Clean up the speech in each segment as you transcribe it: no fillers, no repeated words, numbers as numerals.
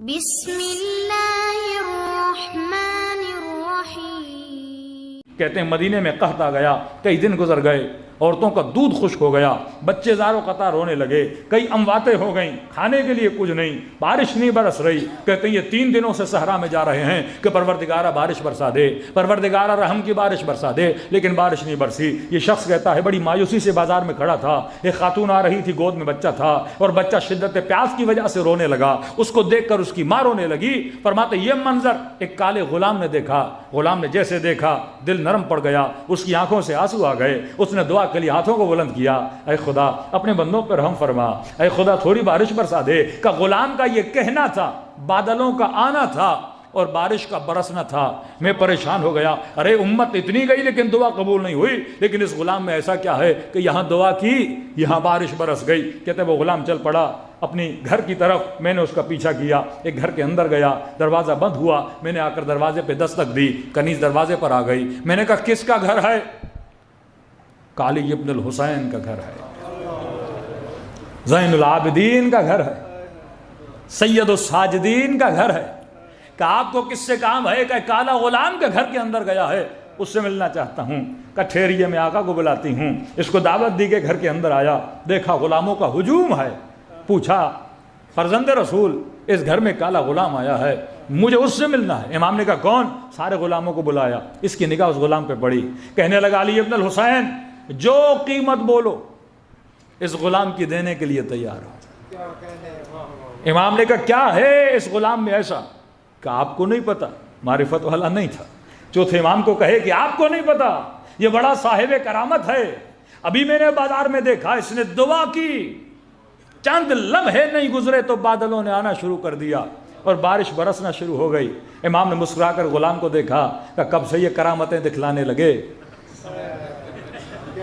بسم اللہ الرحمن الرحیم۔ کہتے ہیں مدینے میں قحط آ گیا، کئی دن گزر گئے، عورتوں کا دودھ خشک ہو گیا، بچے زار و قطار رونے لگے، کئی امواتیں ہو گئیں، کھانے کے لیے کچھ نہیں، بارش نہیں برس رہی۔ کہتے ہیں یہ 3 دنوں سے صحرا میں جا رہے ہیں کہ پروردگارہ بارش برسا دے، پروردگارہ رحم کی بارش برسا دے، لیکن بارش نہیں برسی۔ یہ شخص کہتا ہے بڑی مایوسی سے بازار میں کھڑا تھا، ایک خاتون آ رہی تھی، گود میں بچہ تھا، اور بچہ شدت پیاس کی وجہ سے رونے لگا، اس کو دیکھ کر اس کی ماں رونے لگی۔ فرماتے یہ منظر ایک کالے غلام نے دیکھا، غلام نے جیسے دیکھا دل نرم پڑ گیا، اس کی آنکھوں سے آنسو آ گئے، اس نے دعا کے لیے ہاتھوں کو بلند کیا، اے خدا اپنے بندوں پر رحم فرما، اے خدا تھوڑی بارش برسا دے۔ کہ غلام کا یہ کہنا تھا، بادلوں کا آنا تھا اور بارش کا برسنا تھا۔ میں پریشان ہو گیا، ارے امت اتنی گئی لیکن دعا قبول نہیں ہوئی، لیکن اس غلام میں ایسا کیا ہے کہ یہاں دعا کی، یہاں بارش برس گئی۔ کہتے وہ غلام چل پڑا اپنی گھر کی طرف، میں نے اس کا پیچھا کیا، ایک گھر کے اندر گیا، دروازہ بند ہوا، میں نے آ کر دروازے پہ دستک دی، کنیز دروازے پر آ گئی، میں نے کہا کس کا گھر ہے؟ علی ابن الحسین کا گھر ہے، زین العابدین کا گھر ہے، سید الساجدین کا گھر ہے، کہ آپ کو کس سے کام ہے؟ کہ کالا غلام کے گھر کے اندر گیا ہے، اس سے ملنا چاہتا ہوں۔ کہ ٹھہریے میں آقا کو بلاتی ہوں۔ اس کو دعوت دی کہ گھر کے اندر آیا، دیکھا غلاموں کا ہجوم ہے، پوچھا فرزند رسول اس گھر میں کالا غلام آیا ہے، مجھے اس سے ملنا ہے۔ امام نے کہا کون؟ سارے غلاموں کو بلایا، اس کی نگاہ اس غلام پہ پڑی، کہنے لگا علی ابن الحسین جو قیمت بولو اس غلام کی دینے کے لیے تیار ہو۔ امام نے کہا کیا ہے اس غلام میں ایسا؟ کہ آپ کو نہیں پتا، معرفت والا نہیں تھا۔ چوتھے امام کو کہے کہ آپ کو نہیں پتا، یہ بڑا صاحب کرامت ہے، ابھی میں نے بازار میں دیکھا، اس نے دعا کی، چند لمحے نہیں گزرے تو بادلوں نے آنا شروع کر دیا اور بارش برسنا شروع ہو گئی۔ امام نے مسکرا کر غلام کو دیکھا کہ کب سے یہ کرامتیں دکھلانے لگے،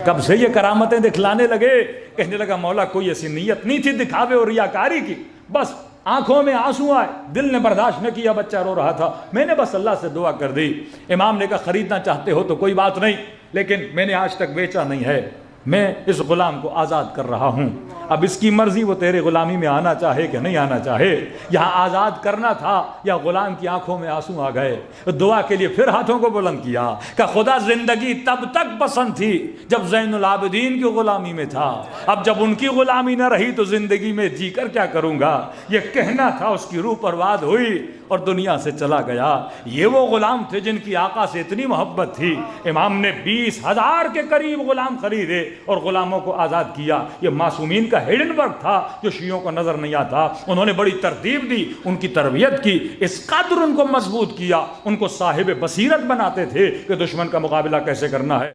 کب سے یہ کرامتیں دکھلانے لگے؟ کہنے لگا مولا کوئی ایسی نیت نہیں تھی دکھاوے اور ریاکاری کی، بس آنکھوں میں آنسو آئے، دل نے برداشت نہ کیا، بچہ رو رہا تھا، میں نے بس اللہ سے دعا کر دی۔ امام نے کہا خریدنا چاہتے ہو تو کوئی بات نہیں، لیکن میں نے آج تک بیچا نہیں ہے، میں اس غلام کو آزاد کر رہا ہوں، اب اس کی مرضی وہ تیرے غلامی میں آنا چاہے کہ نہیں آنا چاہے۔ یہاں آزاد کرنا تھا یا غلام کی آنکھوں میں آنسو آ گئے، دعا کے لیے پھر ہاتھوں کو بلند کیا کہ خدا زندگی تب تک پسند تھی جب زین العابدین کی غلامی میں تھا، اب جب ان کی غلامی نہ رہی تو زندگی میں جی کر کیا کروں گا۔ یہ کہنا تھا، اس کی روح پرواد ہوئی اور دنیا سے چلا گیا۔ یہ وہ غلام تھے جن کی آقا سے اتنی محبت تھی، امام نے 20,000 کے قریب غلام خریدے اور غلاموں کو آزاد کیا۔ یہ معصومین کا ہڈن ورک تھا جو شیعوں کو نظر نہیں آتا، انہوں نے بڑی ترتیب دی، ان کی تربیت کی، اس قدر ان کو مضبوط کیا، ان کو صاحب بصیرت بناتے تھے کہ دشمن کا مقابلہ کیسے کرنا ہے۔